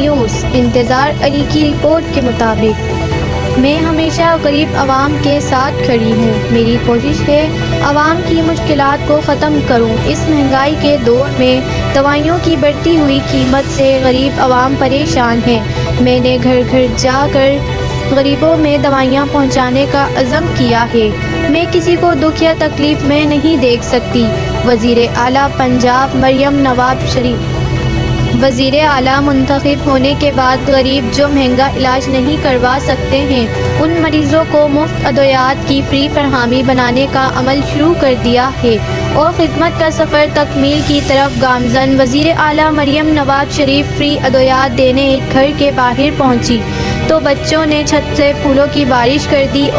News इंतज़ार अली की report के मुताबिक मैं हमेशा गरीब आवाम के साथ खड़ी हूँ। मेरी कोशिश है आवाम की मुश्किलात को ख़त्म करूँ। इस महंगाई के दौर में दवाइयों की बढ़ती हुई कीमत से गरीब आवाम परेशान है। मैंने घर घर जाकर गरीबों में दवाइयाँ पहुँचाने का अज़म किया है। मैं किसी को दुख या तकलीफ़ में नहीं देख सकती। वज़ीर आला पंजाब मरियम नवाज शरीफ वज़ीर आला मुंतखब होने के बाद गरीब जो महंगा इलाज नहीं करवा सकते हैं उन मरीज़ों को मुफ्त अद्वियात की फ़्री फरहमी बनाने का अमल शुरू कर दिया है और ख़िदमत का सफ़र तकमील की तरफ गामज़न। वज़ीर आला मरियम नवाज शरीफ फ़्री अद्वियात देने एक घर के बाहर पहुंची तो बच्चों ने छत से फूलों की बारिश कर दी।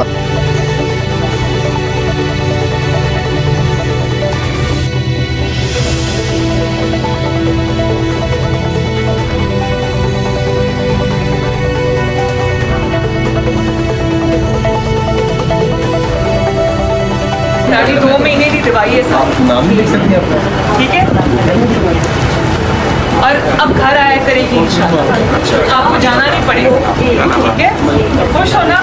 अभी 2 महीने की दवाई है साहब, नाम भी लिख सकते हैं अपना, ठीक है। और अब घर आया करेगी इंशाल्लाह, आपको जाना नहीं पड़ेगा, ठीक है। खुश हो ना?